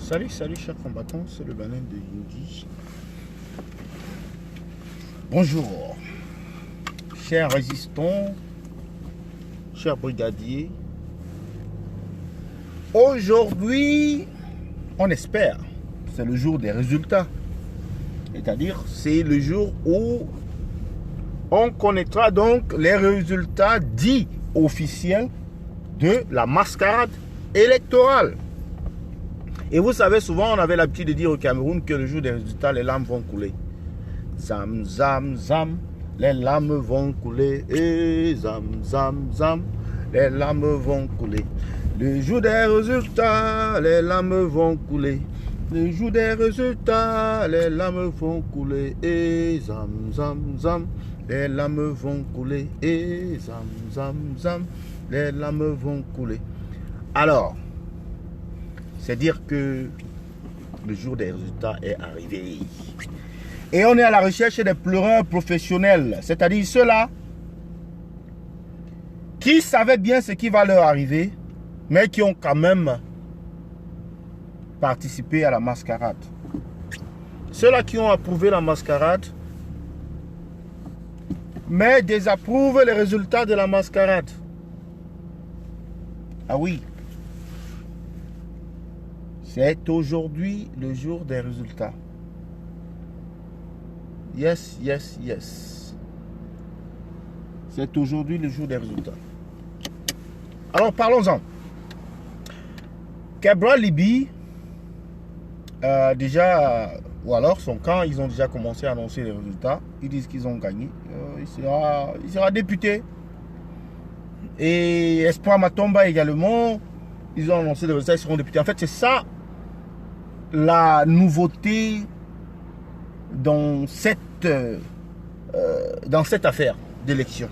Salut chers combattants, c'est le baleine de Yindi. Bonjour, chers résistants, chers brigadiers. Aujourd'hui, on espère, c'est le jour des résultats. C'est-à-dire, c'est le jour où on connaîtra donc les résultats dits officiels de la mascarade électorale. Et vous savez, souvent, on avait l'habitude de dire au Cameroun que le jour des résultats, les larmes vont couler. Zam, zam, zam, les larmes vont couler. Et zam, zam, zam, les larmes vont couler. Le jour des résultats, les larmes vont couler. Le jour des résultats, les larmes vont couler. Et zam, zam, zam, les larmes vont couler. Et zam, zam, zam, les larmes vont couler. Alors, c'est dire que le jour des résultats est arrivé. Et on est à la recherche des pleureurs professionnels, c'est-à-dire ceux-là qui savaient bien ce qui va leur arriver, mais qui ont quand même participé à la mascarade. Ceux-là qui ont approuvé la mascarade, mais désapprouvent les résultats de la mascarade. Ah oui. C'est aujourd'hui le jour des résultats. Yes, yes, yes. C'est aujourd'hui le jour des résultats. Alors parlons-en. Cabral Libye, déjà, ou alors son camp, ils ont déjà commencé à annoncer les résultats. Ils disent qu'ils ont gagné. Il sera député. Et Espoir Matomba également, ils ont annoncé les résultats, ils seront députés. En fait, c'est ça la nouveauté dans cette affaire d'élection.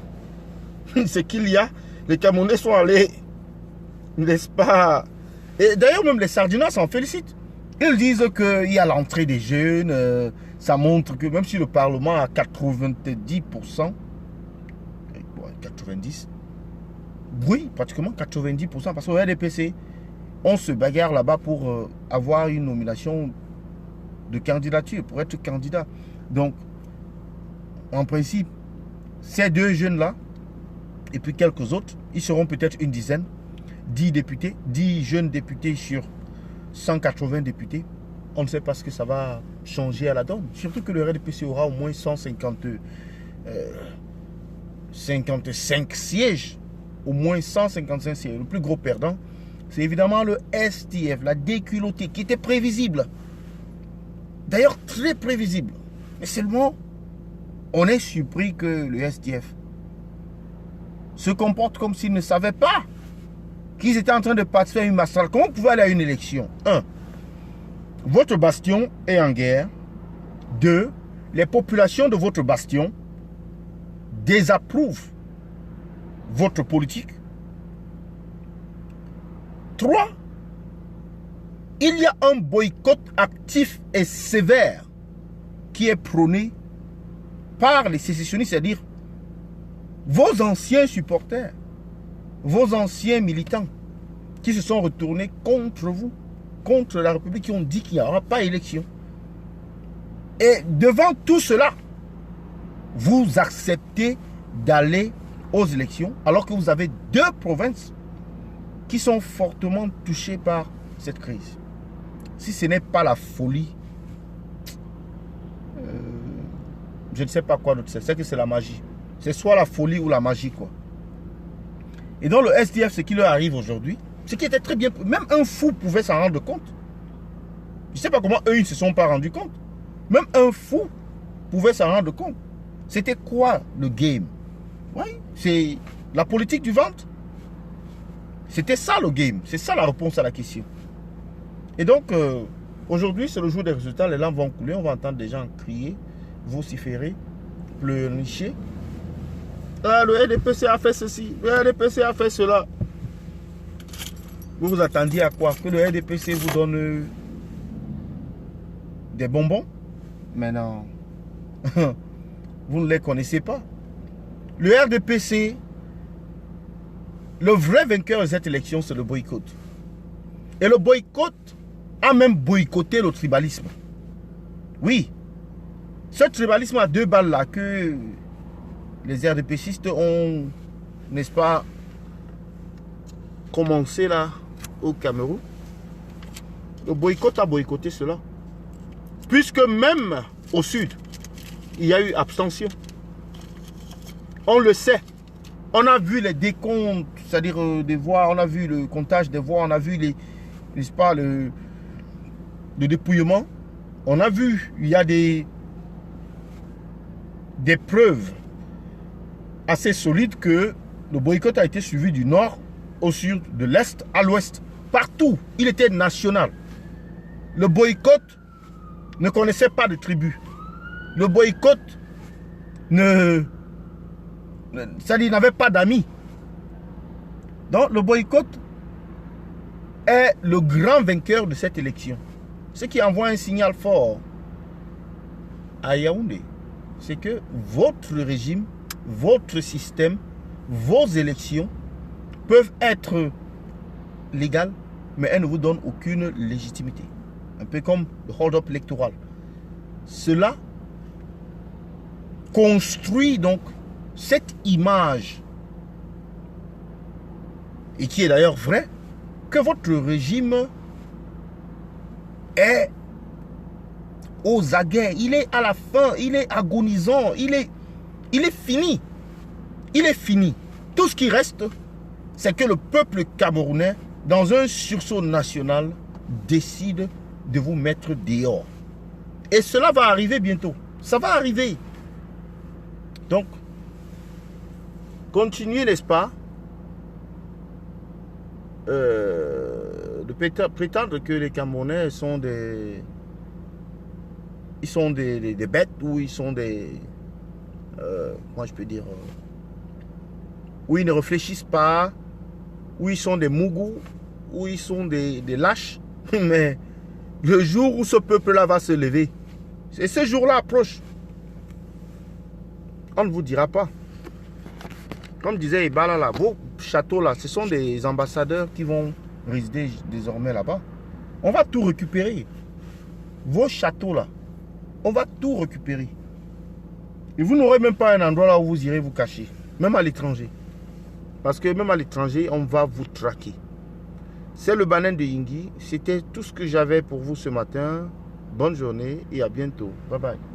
C'est qu'il y a, les Camerounais sont allés, n'est-ce pas? Et d'ailleurs, même les Sardinois s'en félicitent. Ils disent qu'il y a l'entrée des jeunes, ça montre que même si le Parlement a 90%, 90%, oui, pratiquement 90%, parce qu'au RDPC, on se bagarre là-bas pour avoir une nomination de candidature, pour être candidat. Donc, en principe, ces deux jeunes-là, et puis quelques autres, ils seront peut-être une dizaine, 10 députés, 10 jeunes députés sur 180 députés. On ne sait pas ce que ça va changer à la donne. Surtout que le RDPC aura au moins 55 sièges, au moins 155 sièges. Le plus gros perdant, c'est évidemment le STF, la déculottée, qui était prévisible. D'ailleurs, très prévisible. Mais seulement, on est surpris que le STF se comporte comme s'il ne savait pas qu'ils étaient en train de participer à une mascarade. Comment vous pouvez aller à une élection? 1. Votre bastion est en guerre. 2. Les populations de votre bastion désapprouvent votre politique. 3. Il y a un boycott actif et sévère qui est prôné par les sécessionnistes, c'est-à-dire vos anciens supporters, vos anciens militants qui se sont retournés contre vous, contre la République, qui ont dit qu'il n'y aura pas élection. Et devant tout cela, vous acceptez d'aller aux élections alors que vous avez 2 provinces qui sont fortement touchés par cette crise. Si ce n'est pas la folie, je ne sais pas quoi d'autre c'est que c'est la magie. C'est soit la folie ou la magie, quoi. Et donc le SDF, ce qui leur arrive aujourd'hui, ce qui était très bien, même un fou pouvait s'en rendre compte. Je ne sais pas comment eux, ils ne se sont pas rendus compte. Même un fou pouvait s'en rendre compte. C'était quoi le game? Oui, c'est la politique du ventre. C'était ça le game, c'est ça la réponse à la question. Et donc, aujourd'hui, c'est le jour des résultats, les larmes vont couler, on va entendre des gens crier, vociférer, pleurnicher. Ah, le RDPC a fait ceci, le RDPC a fait cela. Vous vous attendiez à quoi? Que le RDPC vous donne des bonbons? Mais non, vous ne les connaissez pas. Le RDPC, le vrai vainqueur de cette élection, c'est le boycott. Et le boycott a même boycotté le tribalisme. Oui. Ce tribalisme à 2 balles là que les RDPCistes ont, n'est-ce pas, commencé là au Cameroun. Le boycott a boycotté cela. Puisque même au sud, il y a eu abstention. On le sait. On a vu les décomptes, c'est-à-dire des voix, on a vu le comptage des voix, on a vu les, n'est-ce pas, le dépouillement. On a vu, il y a des preuves assez solides que le boycott a été suivi du nord au sud, de l'est à l'ouest. Partout, il était national. Le boycott ne connaissait pas de tribu. Le boycott c'est-à-dire, n'avait pas d'amis. Donc, le boycott est le grand vainqueur de cette élection. Ce qui envoie un signal fort à Yaoundé, c'est que votre régime, votre système, vos élections peuvent être légales, mais elles ne vous donnent aucune légitimité. Un peu comme le hold-up électoral. Cela construit donc cette image, et qui est d'ailleurs vrai, que votre régime est aux aguets, il est à la fin, il est agonisant, il est fini. Il est fini. Tout ce qui reste, c'est que le peuple camerounais, dans un sursaut national, décide de vous mettre dehors. Et cela va arriver bientôt. Ça va arriver. Donc, continuez, n'est-ce pas, de prétendre que les Camerounais sont des... Ils sont des bêtes, ou ils sont des... comment je peux dire... où ils ne réfléchissent pas, où ils sont des mougous, où ils sont des lâches. Mais le jour où ce peuple-là va se lever, et ce jour-là approche, on ne vous dira pas. Comme disait Ibala, là, vos châteaux là, ce sont des ambassadeurs qui vont résider désormais là-bas. On va tout récupérer. Vos châteaux là, on va tout récupérer. Et vous n'aurez même pas un endroit là où vous irez vous cacher. Même à l'étranger. Parce que même à l'étranger, on va vous traquer. C'est le Banen de Yingui. C'était tout ce que j'avais pour vous ce matin. Bonne journée et à bientôt. Bye bye.